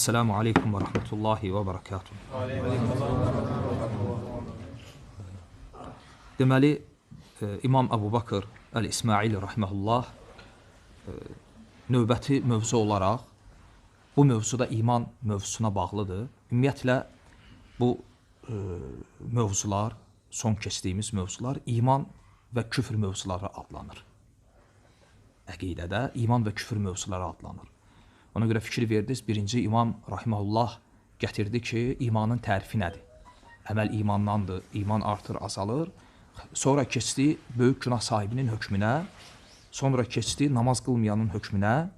Esselamu Aleyküm ve Rahmetullahi ve Berekatuhu. Deməli, İmam Əbu Bakır Əl-İsmaili Rahiməhullah növbəti mövzu olaraq bu mövzuda iman mövzusuna bağlıdır. Ümumiyyətlə, bu mövzular, son keçdiyimiz mövzular iman və küfr mövzuları adlanır. Əqidədə iman və küfr mövzuları adlanır. Ona görə fikir verdiniz, birinci İmam Rahiməhullah gətirdi ki, imanın tərifi nədir? Əməl imandandır, iman artır, azalır. Sonra keçdi böyük günah sahibinin hökmünə, sonra keçdi namaz qılmayanın hökmünə.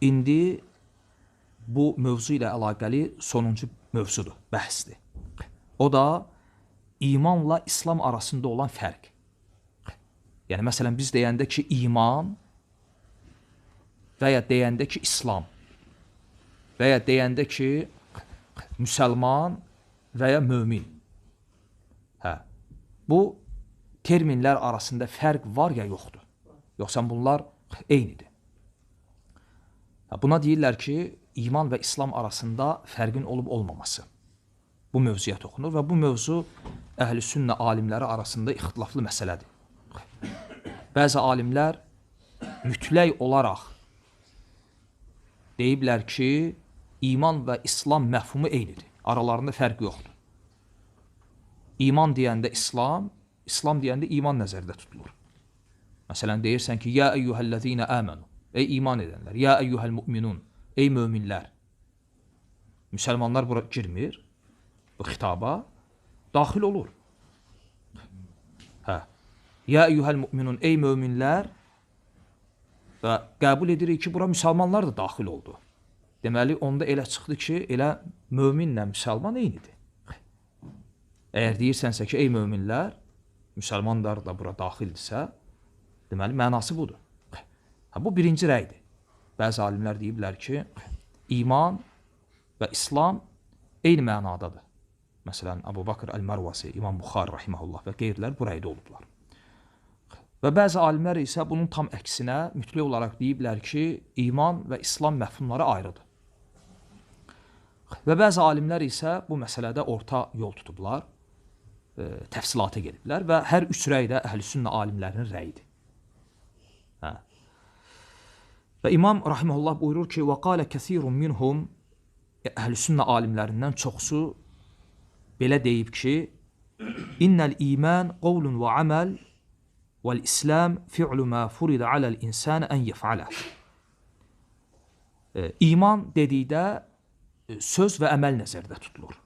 İndi bu mövzu ilə əlaqəli sonuncu mövzudur, bəhsdir. O da imanla İslam arasında olan fərq. Yəni, məsələn, biz deyəndə ki, iman və ya deyəndə ki, İslam və ya deyəndə ki, müsəlman və ya mömin. Bu terminlər arasında fərq var ya yoxdur. Yoxsa bunlar eynidir. Buna deyirlər ki, iman və İslam arasında fərqin olub-olmaması. Bu mövzuya toxunur və bu mövzu əhl-i sünnə alimləri arasında ixtilaflı məsələdir. Bəzi alimlər mütləq olaraq deyiblər ki, iman və İslam məfhumu eynidir. Aralarında fərq yoxdur. İman deyəndə İslam, İslam deyəndə iman nəzərdə tutulur. Məsələn, deyirsən ki, ya eyyuhəl-ləzīnə əmənu, ey iman edənlər, ya eyyuhəl-mü'minun, ey möminlər. Müsəlmanlar bura girmir, bu xitaba daxil olur. Ya eyyuhəl-mü'minun, ey möminlər, və qəbul edirik ki, bura müsəlmanlar da daxil oldu. Deməli, onda elə çıxdı ki, elə möminlə müsəlman eynidir. Əgər deyirsənsə ki, ey möminlər, müsəlmanlar da bura daxildirsə, deməli, mənası budur. Bu birinci rəydir. Bəzi alimlər deyiblər ki, iman və İslam eyni mənadadır. Məsələn, Əbu Bakır Əl-Mərvasi, İmam Buxari Rahiməhullah və qeyrilər bu rəydə olublar. Və bəzi alimlər isə bunun tam əksinə mütləq olaraq deyiblər ki, iman və İslam məfhumları ayrıdır. Və bəzi alimlər isə bu məsələdə orta yol tutublar, təfsilata gediblər və hər üç rəy də əhl-i sünnə alimlərinin rəyidir. Və İmam Rahiməhullah buyurur ki, وَقَالَ كَثِيرٌ مِنْهُمْ əhl-i sünnə alimlərindən çoxsu belə deyib ki, İnnəl iman qovlun və əməl vəl-İslam fi'lu mə furidə aləl-insan ən yef'alə. İman dedikdə söz və əməl nəzərdə tutulur.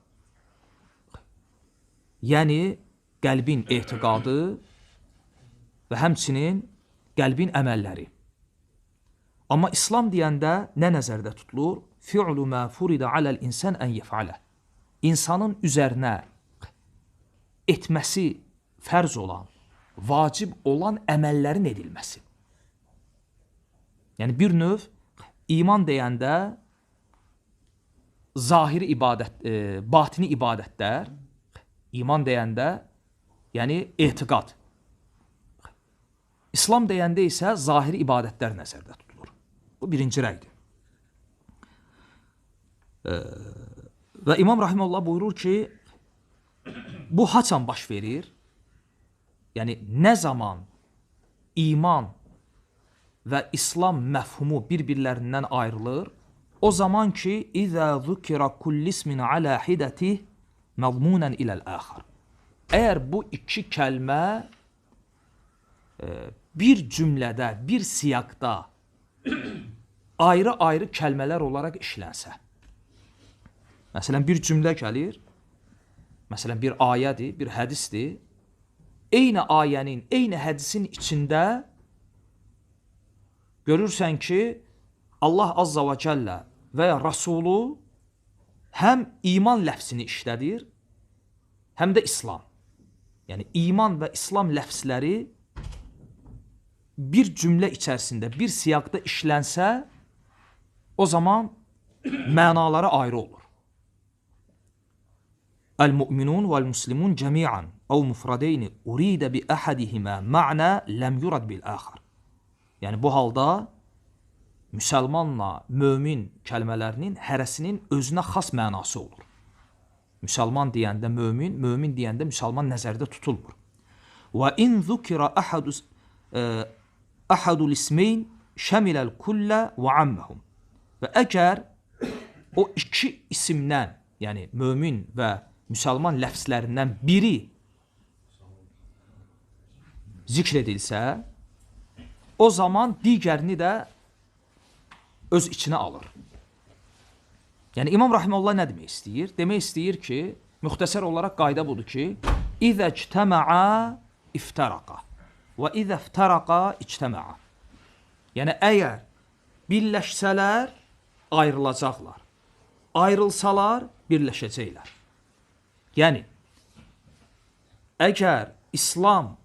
Yəni, qəlbin etiqadı və həmçinin qəlbin əməlləri. Amma İslam deyəndə nə nəzərdə tutulur? Fi'lu mə furidə aləl-insan ən yef'alə. İnsanın üzərinə etməsi fərz olan, vacib olan əməllərin edilməsi. Yəni, bir növ iman deyəndə zahiri ibadət, batini ibadətlər, iman deyəndə, yəni etiqad. İslam deyəndə isə zahiri ibadətlər nəzərdə tutulur. Bu birinci rəydir. Və İmam Rahiməhullah buyurur ki, bu haçan baş verir? Yəni, nə zaman iman və İslam məfhumu bir-birlərindən ayrılır, o zaman ki, İzə zükirə kullismin alə hidətih məzmunən iləl-əxar. Əgər bu iki kəlmə bir cümlədə, bir siyaqda ayrı-ayrı kəlmələr olaraq işlənsə, məsələn, bir cümlə gəlir, məsələn, bir ayədir, bir hədisdir, eyni ayənin, eyni hədisin içində görürsən ki, Allah Azza və Cəllə və ya Rasulu həm iman ləfzini işlədir, həm də İslam. Yəni, iman və İslam ləfzləri bir cümlə içərisində, bir siyaqda işlənsə, o zaman mənaları ayrı olur. Əl-mü'minun vəl-muslimun cəmi'an əv mufradeyni uridə bi əhədihimə ma'nə ləm yurad bil-əxar. Yəni, bu halda müsəlmanla mömin kəlmələrinin hərəsinin özünə xas mənası olur. Müsəlman deyəndə mömin, mömin deyəndə müsəlman nəzərdə tutulmur. Və in zukira ahadul ismeyn şəmiləl kullə və amməhum. Və əgər o iki isimdən, yəni mömin və müsəlman ləfslərindən biri zikr edilsə, o zaman digərini də öz içinə alır. Yəni İmam Rahimullah nə demək istəyir? Demək istəyir ki, müxtəsər olaraq qayda budur ki, İzə ictəmə'a iftəraqa və izə iftəraqa ictəmə'a. Yəni əgər birləşsələr ayrılacaqlar. Ayrılsalar birləşəcəklər. Yəni əgər İslam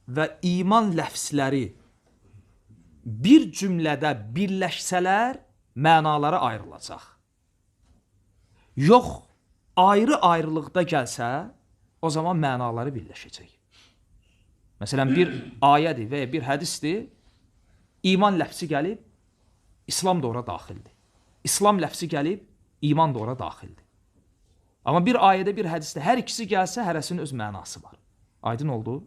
və iman ləfsləri bir cümlədə birləşsələr mənaları ayrılacaq. Yox, ayrı-ayrılıqda gəlsə, o zaman mənaları birləşəcək. Məsələn, bir ayədir və ya bir hədisdir, iman ləfsi gəlib, İslam da ora daxildir. İslam ləfsi gəlib, iman da ora daxildir. Amma bir ayədə, bir hədisdə hər ikisi gəlsə, hərəsinin öz mənası var. Aydın oldu?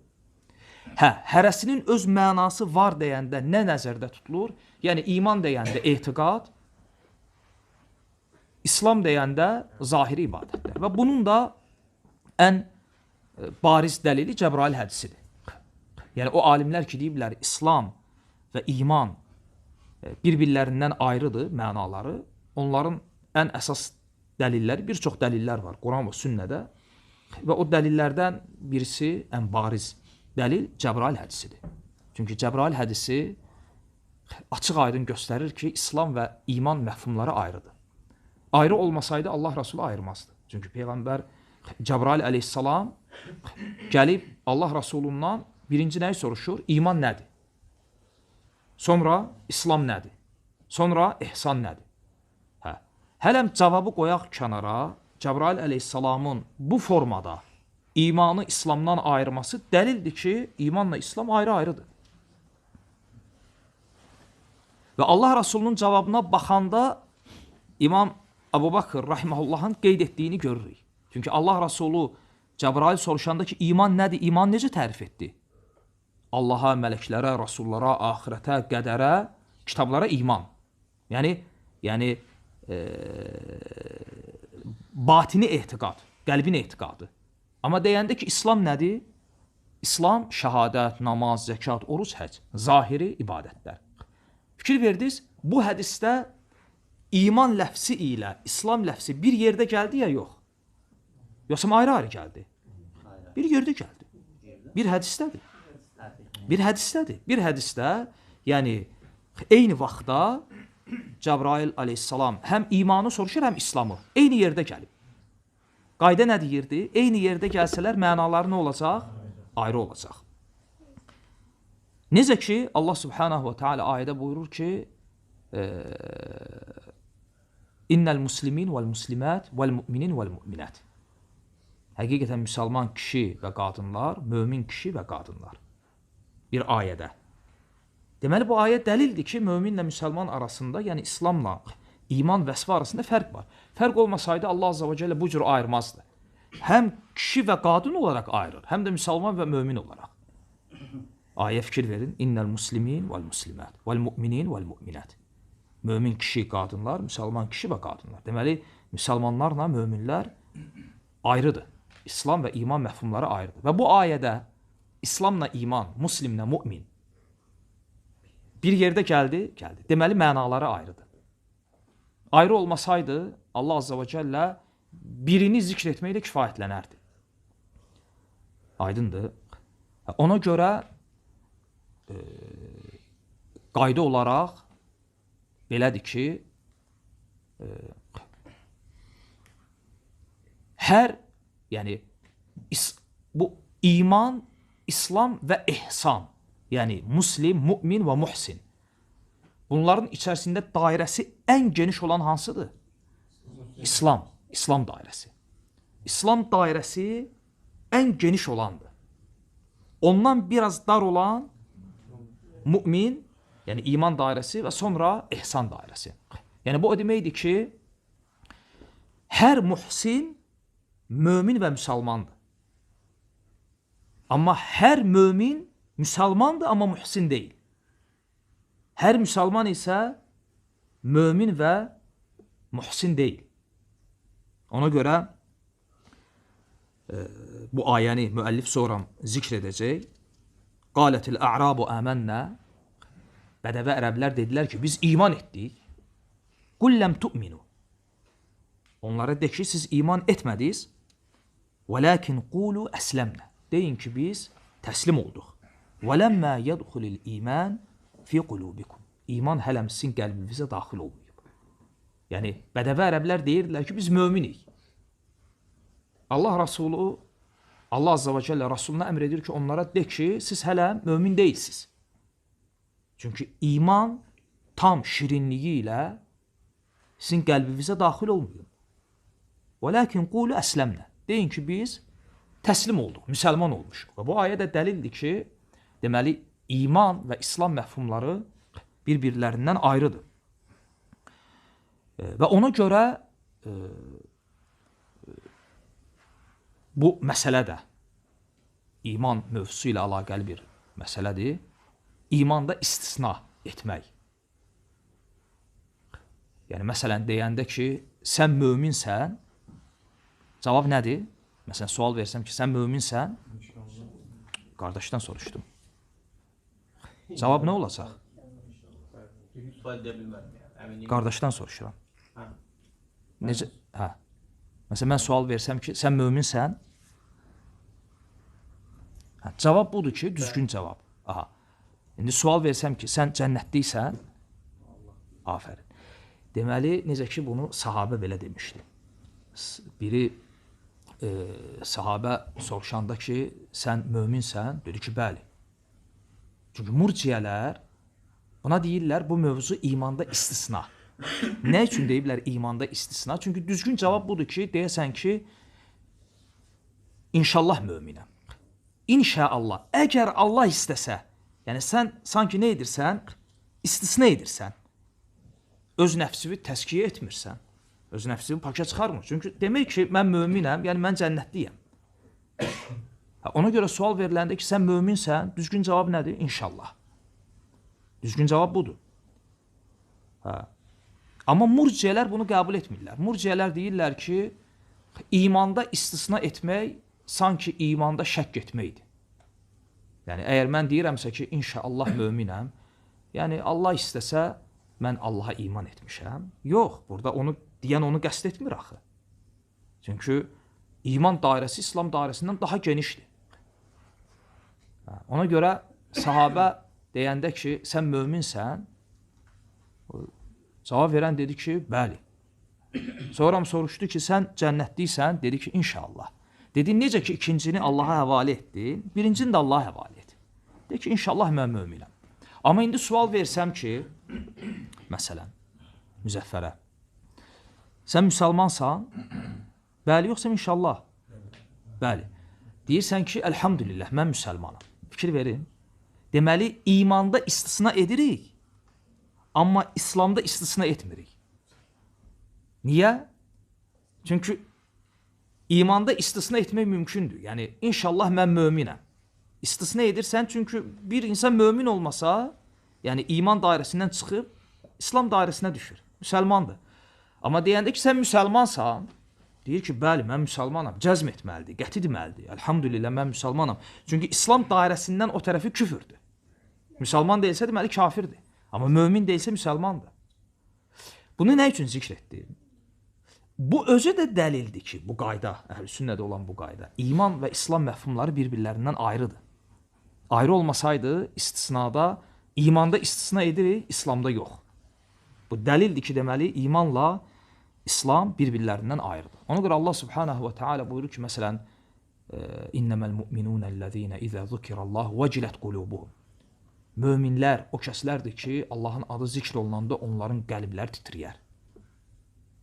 Hə, hərəsinin öz mənası var deyəndə nə nəzərdə tutulur? Yəni, iman deyəndə etiqad, İslam deyəndə zahiri ibadətlər. Və bunun da ən bariz dəlili Cəbrail hədisidir. Yəni, o alimlər ki, deyiblər, İslam və iman bir-birlərindən ayrıdır mənaları. Onların ən əsas dəlilləri, bir çox dəlillər var Quran və sünnədə. Və o dəlillərdən birisi, ən bariz dəlil Cəbrail hədisidir. Çünki Cəbrail hədisi açıq aydın göstərir ki, İslam və iman məfhumları ayrıdır. Ayrı olmasaydı Allah Rasulü ayırmazdı. Çünki Peyğəmbər Cəbrail əleyhissalam gəlib Allah Rasulundan birinci nəyi soruşur? İman nədir? Sonra İslam nədir? Sonra ihsan nədir? Hələm cavabı qoyaq kənara, Cəbrail əleyhissalamın bu formada imanı İslamdan ayırması dəlildir ki, imanla İslam ayrı-ayrıdır. Və Allah Rasulunun cavabına baxanda İmam Əbu Bakır rahimehullahın qeyd etdiyini görürük. Çünki Allah Rasulü Cəbrail soruşanda ki, iman nədir? İman necə tərif etdi? Allaha, mələklərə, rasullara, axirətə, qədərə, kitablara iman. Yəni batini etiqad, qəlbin etiqadı. Amma deyəndə ki, İslam nədir? İslam şəhadət, namaz, zəkat, oruc, həc, zahiri ibadətlər. Fikir verdiniz, bu hədisdə iman ləfsi ilə İslam ləfsi bir yerdə gəldi ya yox? Yoxsa ayrı-ayrı gəldi? Bir yerdə gəldi. Bir hədisdədir. Bir hədisdədir. Bir hədisdə, yəni eyni vaxtda Cəbrail aleyhissalam həm imanı soruşur, həm İslamı. Eyni yerdə gəlib. Qayda nə deyirdi? Eyni yerdə gəlsələr mənaları nə olacaq? Ayrı olacaq. Necə ki, Allah subhanahu wa ta'ala ayədə buyurur ki, İnnəl muslimin vəl muslimat vəl müminin vəl müminət. Həqiqətən müsəlman kişi və qadınlar, mömin kişi və qadınlar. Bir ayədə. Deməli, bu ayə dəlildir ki, möminlə müsəlman arasında, yəni İslamla iman vəsfi arasında fərq var. Fərq olmasaydı Allah Azza və Cəllə bu cür ayırmazdı. Həm kişi və qadın olaraq ayırır, həm də müsəlman və mömin olaraq. Ayə fikir verin. İnnəl muslimin vəl muslimat vəl müminin vəl müminət. Mömin kişi, qadınlar, müsəlman kişi və qadınlar. Deməli, müsəlmanlarla möminlər ayrıdır. İslam və iman məfhumları ayrıdır. Və bu ayədə İslamla iman, muslimlə mümin bir yerdə gəldi. Deməli, mənaları ayrıdır. Ayrı olmasaydı, Allah Azza və Cəllə birini zikr etməklə kifayətlənərdi. Aydındır. Ona görə qayda olaraq belədir ki, yəni bu iman, İslam və ihsan, yəni muslim, mümin və muhsin. Bunların içərisində dairəsi ən geniş olan hansıdır? İslam dairəsi. İslam dairəsi ən geniş olandır. Ondan biraz dar olan mümin Yəni iman dairəsi və sonra ehsan dairəsi. Yəni bu o deməkdir ki, hər muhsin mömin və müsəlmandır. Amma hər mömin müsəlmandır, amma muhsin deyil. Hər müsəlman isə mömin və muhsin deyil. Ona görə bu ayəni müəllif sonra zikr edəcək. Qalətil a'rabu əmənnə. Bədəvi ərəblər dedilər ki, biz iman etdik. Qul ləm tu'minu. Onlara de ki, siz iman etmədiniz. Vələkin qulu əsləmnə. Deyin ki, biz təslim olduq. Vələmmə yədxulil iman fi qulubikum. İman hələm sizin qəlbinizə daxil olmayıb. Yəni, bədəvi ərəblər deyirdilər ki, biz möminik. Allah Rasulü, Allah Azza və Cəllə Rasuluna əmr edir ki, onlara de ki, siz hələ mömin deyilsiniz. Çünki iman tam şirinliyi ilə sizin qəlbinizə daxil olmuyor. Vələkin qulu əsləmnə. Deyin ki, biz təslim olduq, müsəlman olmuşuq. Və bu ayə də dəlildir ki, deməli, iman və İslam məfhumları bir-birlərindən ayrıdır. Və ona görə bu məsələ də iman mövzusu ilə əlaqəli bir məsələdir. İmanda istisna etmək. Yəni, məsələn, deyəndə ki, sən möminsən, cavab nədir? Məsələn, sual versəm ki, sən möminsən, qardaşdan soruşdum. Cavab nə olacaq? Qardaşdan soruşuram. Necə? Hə. Məsələn, mən sual versəm ki, sən möminsən, cavab budur ki, düzgün cavab. Aha. İndi sual versəm ki, sən cənnətliysən, afərin. Deməli, necə ki, bunu sahabə belə demişdi. Biri sahabə soruşanda ki, sən möminsən, dedi ki, bəli. Çünki murciyələr buna deyirlər, bu mövzu imanda istisna. Nə üçün deyiblər imanda istisna? Çünki düzgün cavab budur ki, deyəsən ki, inşallah möminəm. İnşallah, əgər Allah istəsə, yəni sən sanki nə edirsən? İstisna edirsən. Öz nəfsini təskiyə etmirsən. Öz nəfsini pakə çıxarmır. Çünki demək ki, mən möminəm, yəni mən cənnətliyəm. Ona görə sual veriləndə ki, sən möminsən, düzgün cavab nədir? İnşallah. Düzgün cavab budur. Amma murciyələr bunu qəbul etmirlər. Murciyələr deyirlər ki, imanda istisna etmək sanki imanda şəkk etməkdir. Yəni, əgər mən deyirəmsə ki, inşallah möminəm, yəni Allah istəsə, mən Allaha iman etmişəm. Yox, burada deyən onu qəsd etmir axı. Çünki iman dairəsi İslam dairəsindən daha genişdir. Ona görə sahabə deyəndə ki, sən möminsən, cavab verən dedi ki, bəli. Sonra soruşdu ki, sən cənnətliysən, dedi ki, inşallah. Dedi, necə ki, ikincini Allaha həvalə etdi, birincini də Allaha həvalə etdi. Dedi ki, inşallah mən möminəm. Amma indi sual versəm ki, məsələn, Müzəffərə, sən müsəlmansan, bəli, yoxsa inşallah? Bəli. Deyirsən ki, əlhamdülillah, mən müsəlmanam. Fikir verin. Deməli, imanda istisna edirik, amma İslamda istisna etmirik. Niyə? Çünki imanda istisna etmək mümkündür. Yəni, inşallah mən möminəm. İstisna edirsən, çünki bir insan mömin olmasa, yəni iman dairəsindən çıxıb, İslam dairəsinə düşür. Müsəlmandır. Amma deyəndə ki, sən müsəlmansan, deyir ki, bəli, mən müsəlmanam. Cəzm etməlidir, qəti deməlidir. Əlhamdülillah, mən müsəlmanam. Çünki İslam dairəsindən o tərəfi küfürdür. Müsəlman deyilsə, deməli, kafirdir. Amma mömin deyilsə, müsəlmandır. Bunu nə üçün zikr etdi? Bu özü də dəlildir ki, bu qayda, əhl-i sünnədə olan bu qayda, iman və İslam məfhumları bir-birlərindən ayrıdır. Ayrı olmasaydı, istisnada, imanda istisna edirik, İslamda yox. Bu dəlildir ki, deməli, imanla İslam bir-birlərindən ayrıdır. Ona görə Allah subhanahu və teala buyurur ki, məsələn, İnnəməl mu'minunəl-ləzīnə izə zukirallah vəcilət qulubuhum. Möminlər o kəslərdir ki, Allahın adı zikr olunanda onların qəlbləri titriyər.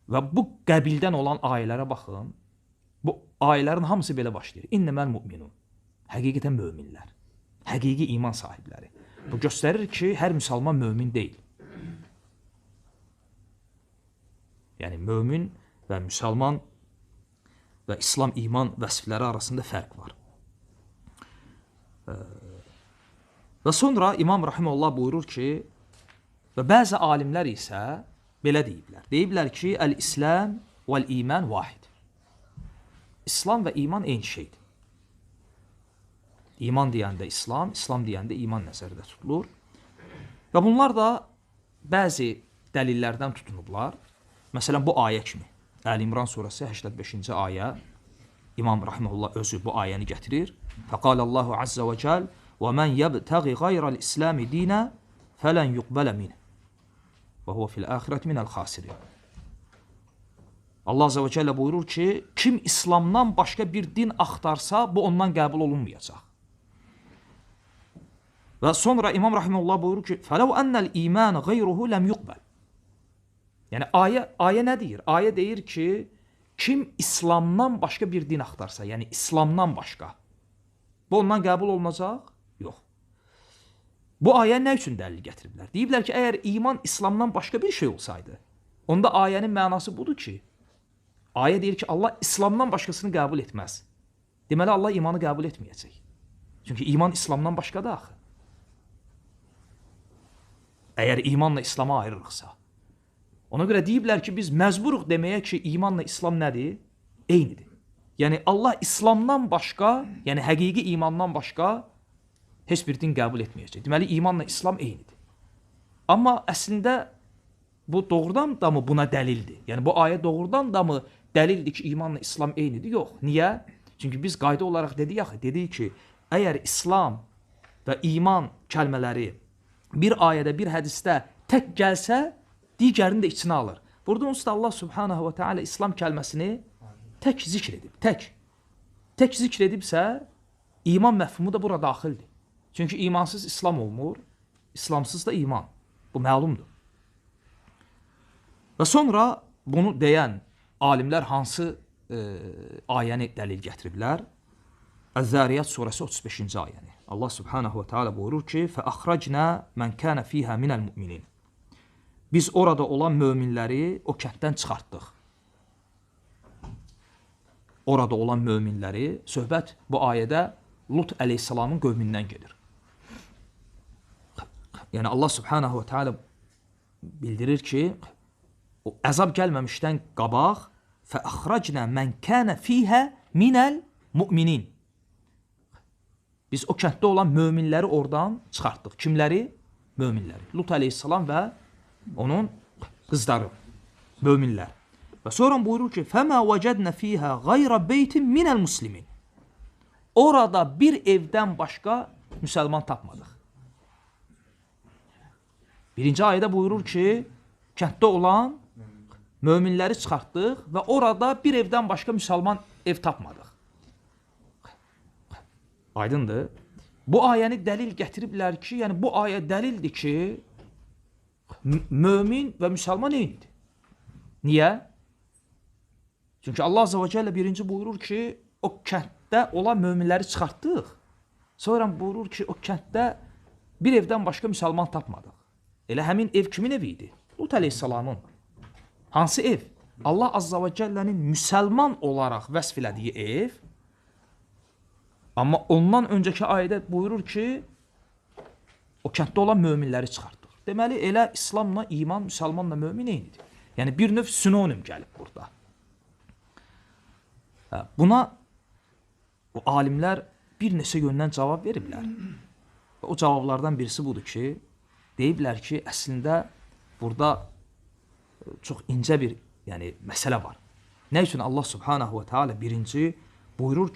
Və bu qəbildən olan ayələrə baxın, bu ayələrin hamısı belə başlayır. İnnəməl mu'minun. Həqiqətən möminlər. Həqiqi iman sahibləri. Bu göstərir ki, hər müsəlman mömin deyil. Yəni, mömin və müsəlman və İslam iman vəsifləri arasında fərq var. Və sonra İmam Rahimullah buyurur ki, və bəzi alimlər isə belə deyiblər. Deyiblər ki, əl-İslam vəl-iman vahid. İslam və iman eyni şeydir. İman deyəndə İslam, İslam deyəndə iman nəzərdə tutulur. Və bunlar da bəzi dəlillərdən tutunublar. Məsələn, bu ayə kimi. Əl-İmran surəsi 85-ci ayə. İmam Rahimullah özü bu ayəni gətirir. Fəqalallahu azza və cəl وَمَنْ يَبْتَغِ غَيْرَ الْإِسْلَامِ دِينًا فَلَنْ يُقْبَلَ مِنْهُ وَهُوَ فِي الْآخِرَةِ مِنَ الْخَاسِرِينَ. Allah Azze ve Celle buyurur ki, kim İslamdan başka bir din axtarsa, bu ondan qəbul olunmayacaq. Və sonra İmam Rahimullah buyurur ki, فَلَوْ أَنَّ الْإِيمَانَ غَيْرُهُ لَمْ يُقْبَلْ. Yəni, ayə nə deyir? Ayə deyir ki, kim İslamdan başka bir din axtarsa, yəni İslamdan başka, bu ondan qəbul olunacaq? Yox. Bu ayə nə üçün dəlil gətiriblər? Deyiblər ki, əgər iman İslamdan başqa bir şey olsaydı, onda ayənin mənası budur ki, ayə deyir ki, Allah İslamdan başqasını qəbul etməz. Deməli, Allah imanı qəbul etməyəcək. Çünki iman İslamdan başqadır axı. Əgər imanla İslama ayırırıqsa. Ona görə deyiblər ki, biz məcburuq deməyə ki, imanla İslam nədir? Eynidir. Yəni, Allah İslamdan başqa, yəni həqiqi imandan başqa heç bir din qəbul etməyəcək. Deməli, imanla İslam eynidir. Amma əslində bu doğrudan da mı buna dəlildir? Yəni, bu ayə doğrudan da mı dəlildir ki, imanla İslam eynidir? Yox. Niyə? Çünki biz qayda olaraq dedik ki, əgər İslam və iman kəlmələri bir ayədə, bir hədisdə tək gəlsə, digərini də içinə alır. Burada onsuz da Allah Subhanahu və Teala İslam kəlməsini tək zikr edib. Tək zikr edibsə, iman məfhumu da bura daxildir. Çünki imansız İslam olmur, İslamsız da iman. Bu məlumdur. Və sonra bunu deyən alimlər hansı ayəni dəlil gətiriblər? Əz-Zəriyat surəsi 35-ci ayəni. Allah Subhanahu və Teala buyurur ki, فَأَخْرَجْنَا مَنْ كَانَ فِيهَا مِنَ الْمُؤْمِنِينَ. Biz orada olan möminləri o kənddən çıxartdıq. Orada olan möminləri, söhbət bu ayədə Lut əleyhissalamın qövmindən gedir. Yəni Allah Subhanahu və Teala bildirir ki, o əzab gəlməmişdən qabaq فَأَخْرَجْنَا مَنْ كَانَ فِيهَا مِنَ الْمُؤْمِنِينَ. Biz o kənddə olan möminləri oradan çıxartdıq. Kimləri? Möminləri. Lut əleyhissalam və onun qızları, möminlər. Və sonra buyurur ki, فَمَا وَجَدْنَ فِيهَا غَيْرَ بَيْتٍ مِنَ الْمُسْلِمِينَ. Orada bir evdən başqa müsəlman tapmadıq. Birinci ayədə buyurur ki, kənddə olan möminləri çıxartdıq və orada bir evdən başqa müsəlman ev tapmadıq. Aydındır. Bu ayəni dəlil gətiriblər ki, yəni bu ayə dəlildir ki, mömin və müsəlman eynidir. Niyə? Çünki Allah Azze ve Celle birinci buyurur ki, o kənddə olan möminləri çıxartdıq. Sonra buyurur ki, o kənddə bir evdən başqa müsəlman tapmadıq. Elə həmin ev kimin evi idi? Lut əleyhissalamın. Hansı ev? Allah Azze ve Celle'nin müsəlman olaraq vəsf elədiyi ev. Amma ondan öncəki ayədə buyurur ki, o kənddə olan möminləri çıxartdıq. Deməli, elə İslamla iman, müsəlmanla mömin eynidir. Yəni, bir növ sinonim gəlib burada. Buna o alimlər bir neçə yöndən cavab veriblər. O cavablardan birisi budur ki, deyiblər ki, əslində burada çox incə bir məsələ var. Nə üçün Allah Subhanahu və Teala birinci buyurur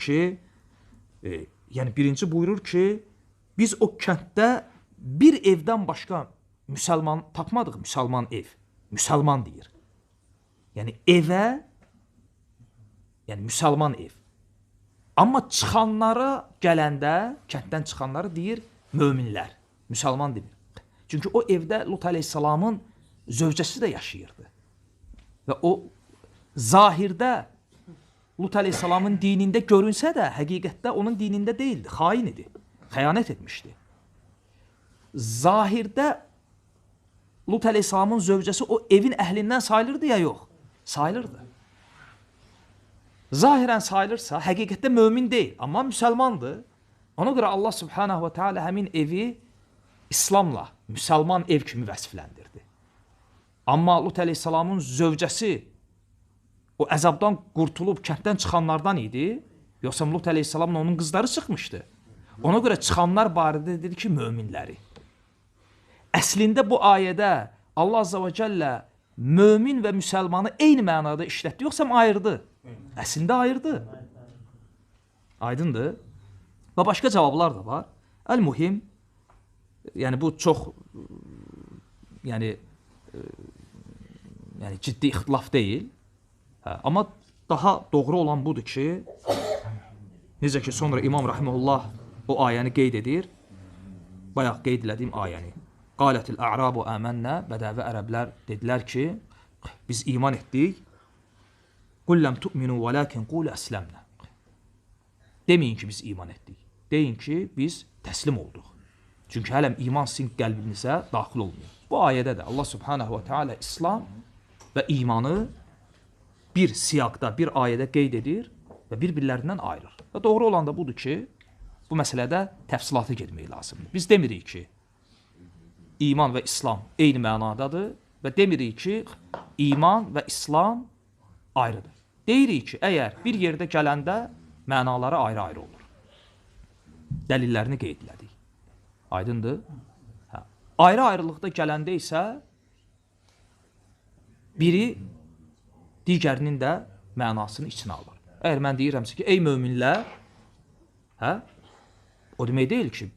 ki, biz o kənddə bir evdən başqa müsəlman tapmadıq, müsəlman ev. Müsəlman deyir. Yəni evə, yəni müsəlman ev. Amma çıxanlara gələndə, kənddən çıxanları deyir möminlər, müsəlman demir. Çünki o evdə Lut əleyhissalamın zövcəsi də yaşayırdı. Və o zahirdə Lut əleyhissalamın dinində görünsə də, həqiqətdə onun dinində deyildi, xain idi, xəyanət etmişdi. zahirdə Lut əleyhissalamın zövcəsi o evin əhlindən sayılırdı ya yox? Sayılırdı. Zahirən sayılırsa, həqiqətdə mömin deyil, amma müsəlmandır. Ona görə Allah subhanahu wa ta'ala həmin evi İslamla, müsəlman ev kimi vəsifləndirdi. Amma Lut əleyhissalamın zövcəsi o əzabdan qurtulub kənddən çıxanlardan idi, yoxsa Lut əleyhissalamla onun qızları çıxmışdı. Ona görə çıxanlar barədə dedi ki, möminləri. Əslində bu ayədə Allah azza və cəllə mömin və müsəlmanı eyni mənada işlətdi, yoxsa ayırdı? Əslində ayırdı. Aydındır. Və başqa cavablar da var. Əl-mühim, yəni bu çox yəni ciddi ixtilaf deyil. Amma daha doğru olan budur ki, necə ki sonra İmam Rahimullah o ayəni qeyd edir, bayaq qeyd edildiyim ayəni. Qalətil a'rabu əmənnə, bədəvi ərəblər dedilər ki, biz iman etdik. Qul ləm tu'minu və lakin qul əsləmnə. Deməyin ki, biz iman etdik. Deyin ki, biz təslim olduq. Çünki hələm iman sizin qəlbinizə daxil olmuyor. Bu ayədə də Allah subhanahu wa ta'ala İslam və imanı bir siyaqda, bir ayədə qeyd edir və bir-birlərindən ayırır. Və doğru olan da budur ki, bu məsələdə təfsilata getmək lazımdır. Biz demirik ki, iman və İslam eyni mənadadır və demirik ki, iman və İslam ayrıdır. Deyirik ki, əgər bir yerdə gələndə mənaları ayrı-ayrı olur. Dəlillərini qeyd elədik. Aydındır? Ayrı-ayrılıqda gələndə isə biri digərinin də mənasını içinə alır. Əgər mən deyirəmsə ki, ey möminlər, o demək deyil ki,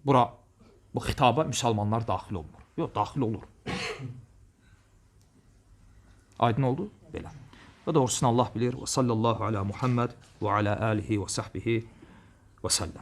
bu xitaba müsəlmanlar daxil olmur. Yox, daxil olur. Aydın oldu? Belə. Və doğrusunu Allah bilir. Və sallallahu ala Muhammed və ala alihi və sahbihi və səlləm.